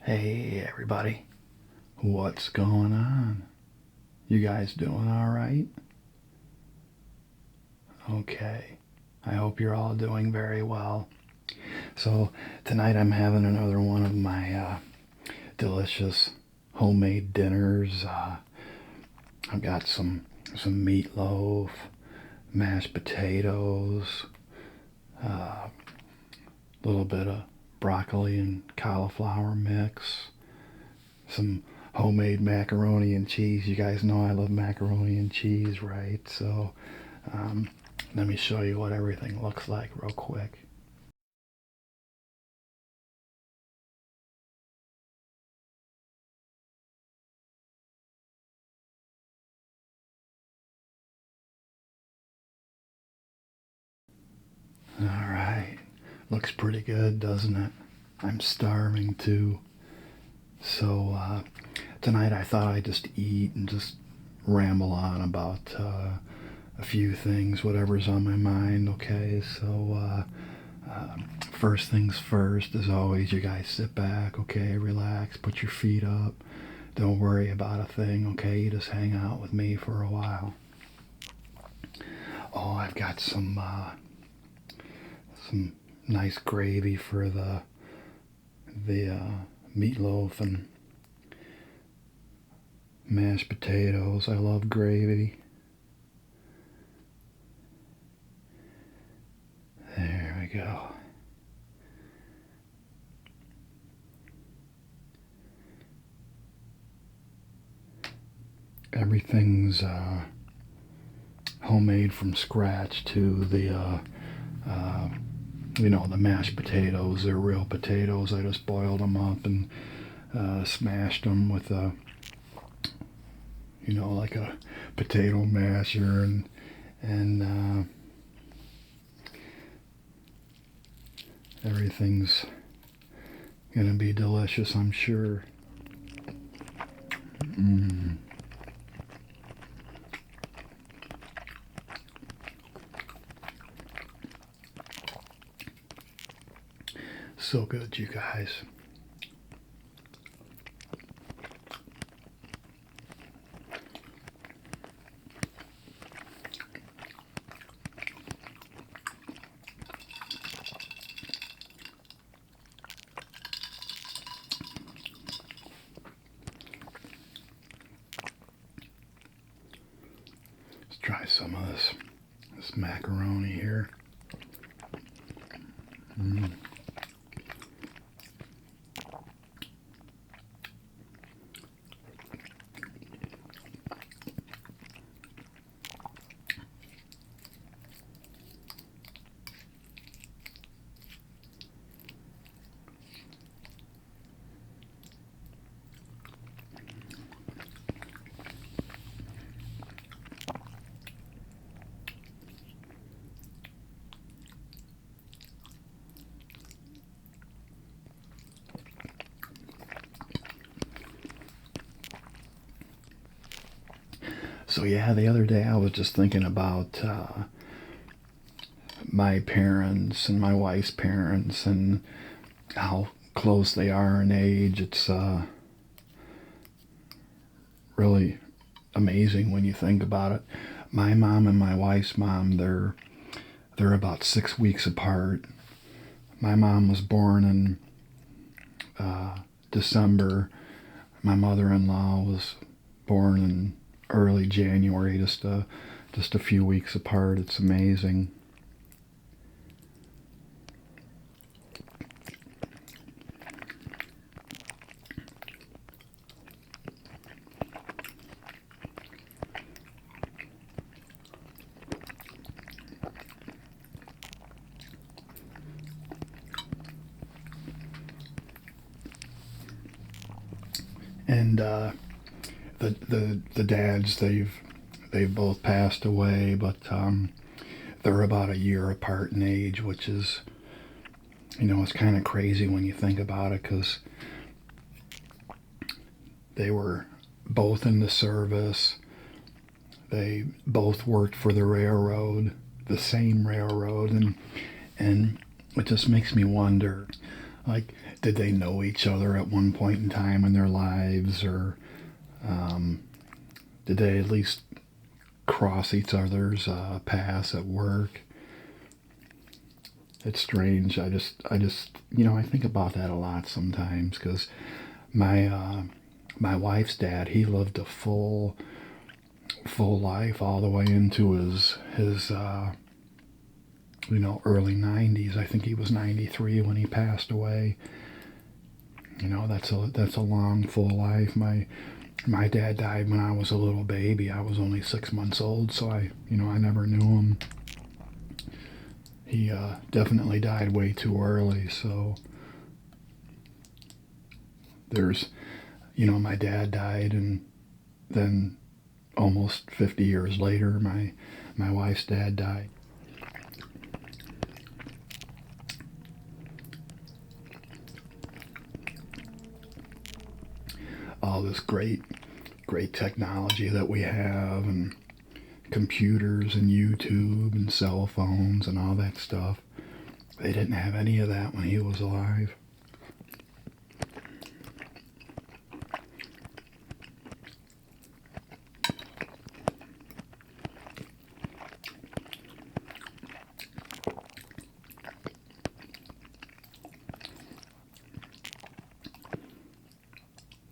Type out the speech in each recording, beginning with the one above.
Hey everybody, what's going on? You guys doing alright? Okay, I hope you're all doing very well. So tonight I'm having another one of my delicious homemade dinners. I've got some meatloaf, mashed potatoes, a little bit of broccoli and cauliflower mix, some homemade macaroni and cheese. You guys know I love macaroni and cheese, right? So um, let me show you what everything looks like real quick. All right, looks pretty good, doesn't it? I'm starving too. So tonight I thought I'd just eat and just ramble on about a few things, whatever's on my mind. Okay, so first things first, as always, you guys sit back, okay, relax, put your feet up. Don't worry about a thing, okay? You just hang out with me for a while. Oh, I've got some nice gravy for the meatloaf and mashed potatoes. I love gravy. There we go. Everything's homemade from scratch to the mashed potatoes. They're real potatoes. I just boiled them up and smashed them with like a potato masher, and everything's gonna be delicious, I'm sure. Mm. So good, you guys. Let's try some of this macaroni here. Mm. So yeah, the other day I was just thinking about my parents and my wife's parents and how close they are in age. It's really amazing when you think about it. My mom and my wife's mom, they're about 6 weeks apart. My mom was born in December. My mother-in-law was born in early January, just a few weeks apart. It's amazing. And the dads, they've both passed away, but they're about a year apart in age, which is, it's kind of crazy when you think about it, because they were both in the service. They both worked for the railroad, the same railroad, and it just makes me wonder Like, did they know each other at one point in time in their lives, or did they at least cross each other's paths at work? It's strange. I think about that a lot sometimes because my my wife's dad, he lived a full life all the way into his early 90s. I think he was 93 when he passed away. That's a long full life. My dad died when I was a little baby. I was only 6 months old, so I never knew him. He definitely died way too early. So there's, my dad died, and then almost 50 years later, my wife's dad died. All this great technology that we have, and computers and YouTube and cell phones and all that stuff. They didn't have any of that when he was alive.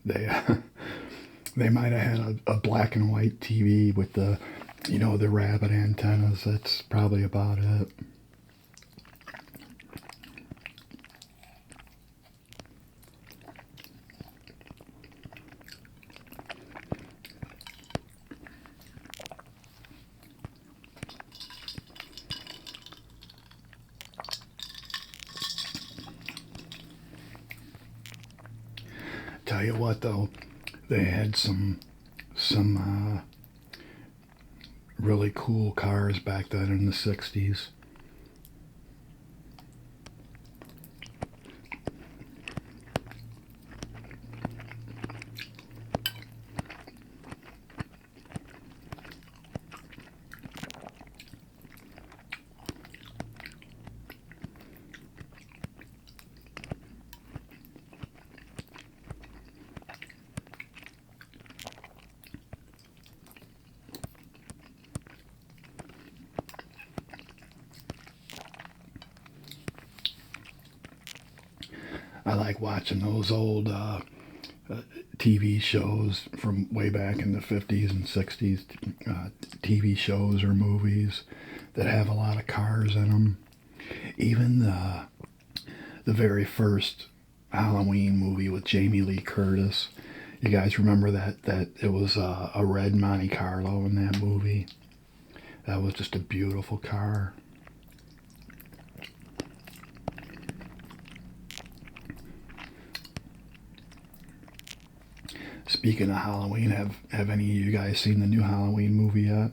They they might have had a black and white TV with the rabbit antennas. That's probably about it. Tell you what though, they had some really cool cars back then in the 60s. I like watching those old TV shows from way back in the 50s and 60s, TV shows or movies that have a lot of cars in them. Even the very first Halloween movie with Jamie Lee Curtis. You guys remember that it was a red Monte Carlo in that movie? That was just a beautiful car. Speaking of Halloween, have any of you guys seen the new Halloween movie yet?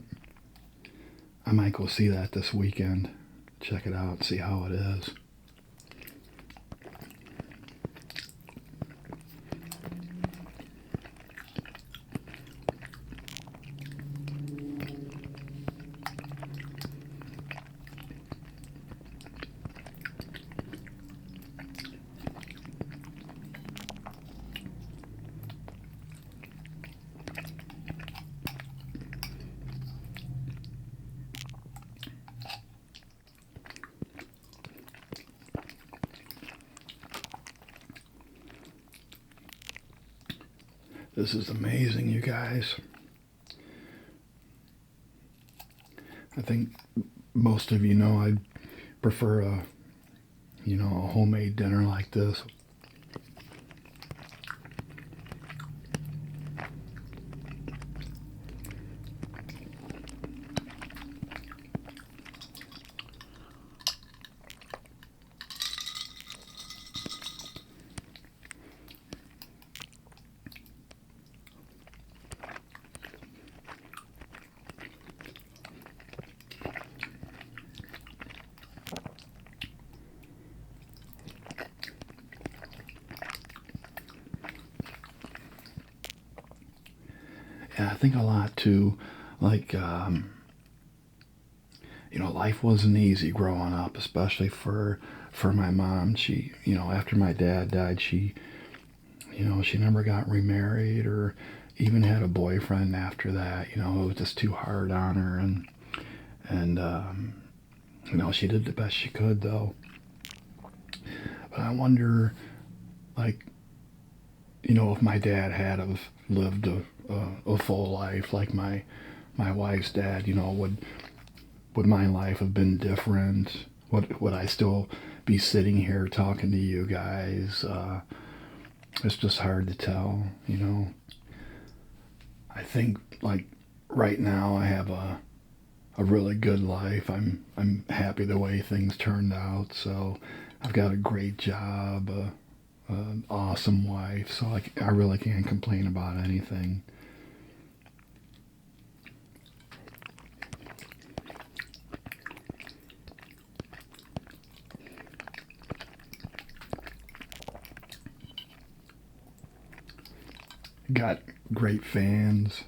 I might go see that this weekend. Check it out, see how it is. This is amazing, you guys. I think most of you know I prefer a homemade dinner like this. And I think a lot too, like life wasn't easy growing up, especially for my mom. She, after my dad died, she never got remarried or even had a boyfriend after that. It was just too hard on her, and she did the best she could though. But I wonder, like, if my dad had have lived a full life like my wife's dad, would my life have been different? Would I still be sitting here talking to you guys? It's just hard to tell. I think, like, right now I have a really good life. I'm happy the way things turned out. So I've got a great job, an awesome wife. So I really can't complain about anything. Got great fans.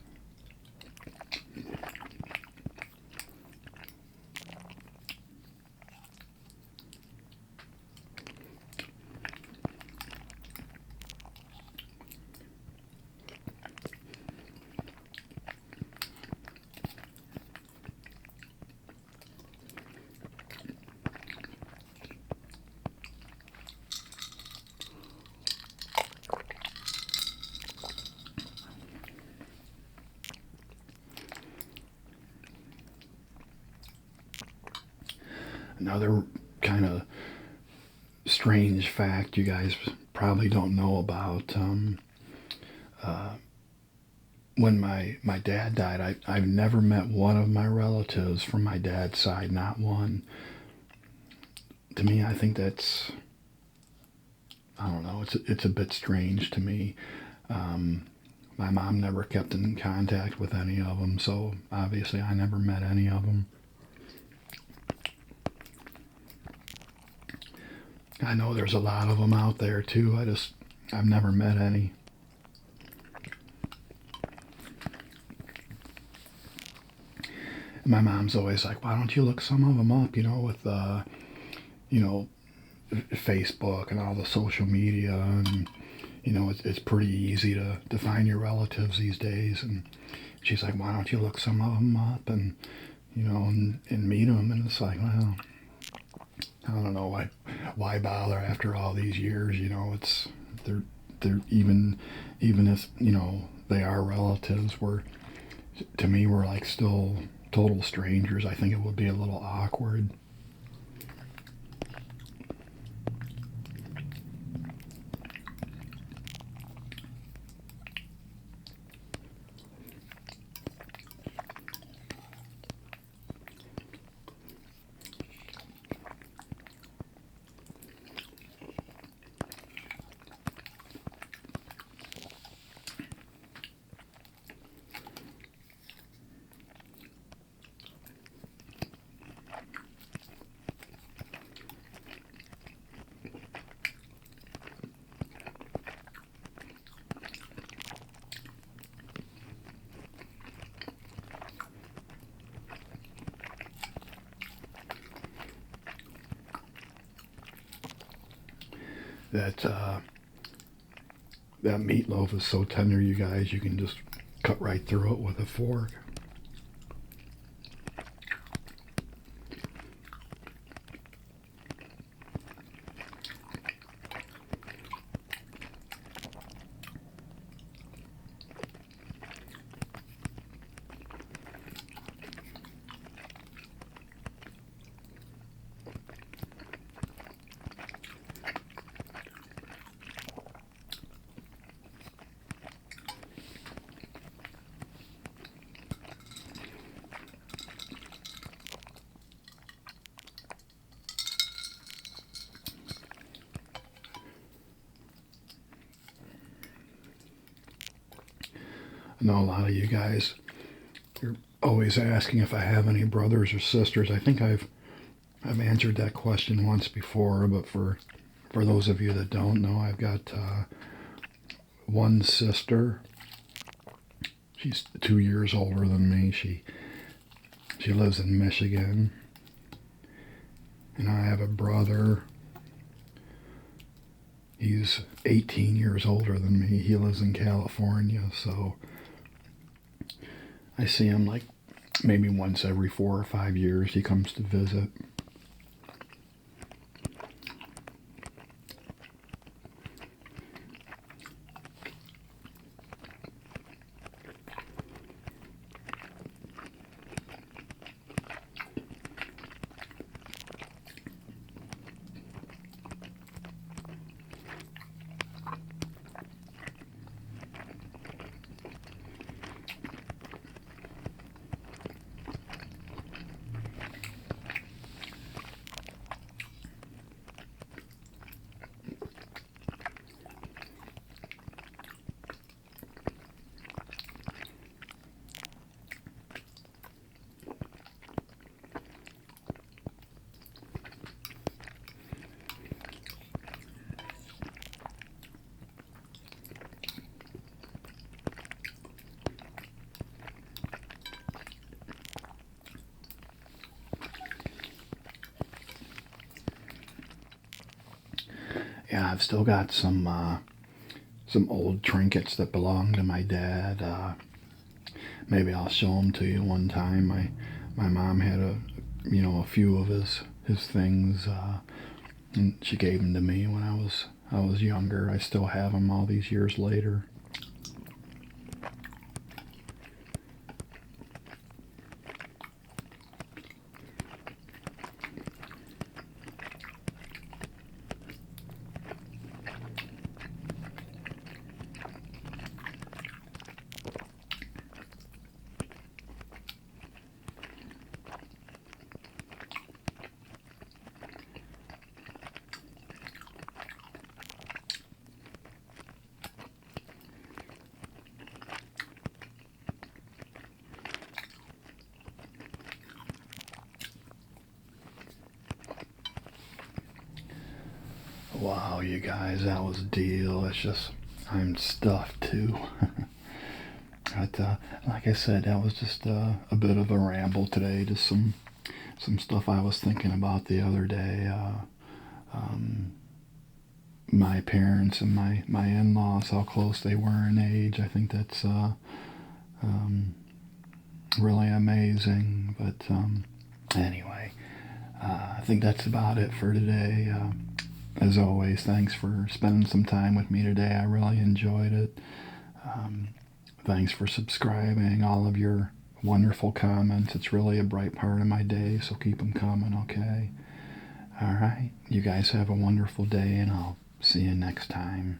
Another kind of strange fact you guys probably don't know about. When my dad died, I've never met one of my relatives from my dad's side, not one. To me, I think that's, I don't know, it's a bit strange to me. My mom never kept in contact with any of them, so obviously I never met any of them. I know there's a lot of them out there too. I've never met any. And my mom's always like, why don't you look some of them up, with, you know, Facebook and all the social media. And, it's pretty easy to find your relatives these days. And she's like, why don't you look some of them up and meet them? And it's like, well, I don't know why bother after all these years. They're even if they are relatives. To me we're like still total strangers. I think it would be a little awkward. That that meatloaf is so tender, you guys. You can just cut right through it with a fork. I know a lot of you guys, you're always asking if I have any brothers or sisters. I think I've answered that question once before, but for those of you that don't know, I've got one sister. She's 2 years older than me. She lives in Michigan. And I have a brother. He's 18 years older than me. He lives in California, so I see him like maybe once every 4 or 5 years. He comes to visit. Yeah, I've still got some old trinkets that belong to my dad. Maybe I'll show them to you one time. My mom had a few of his things, and she gave them to me when I was younger. I still have them all these years later. Wow, you guys, that was delicious. I'm stuffed too. But like I said, that was just a bit of a ramble today. Just some stuff I was thinking about the other day. My parents and my in-laws, how close they were in age. I think that's um, really amazing. But anyway, I think that's about it for today. As always, thanks for spending some time with me today. I really enjoyed it. Um, Thanks for subscribing, all of your wonderful comments. It's really a bright part of my day, so keep them coming, okay? All right. You guys have a wonderful day, and I'll see you next time.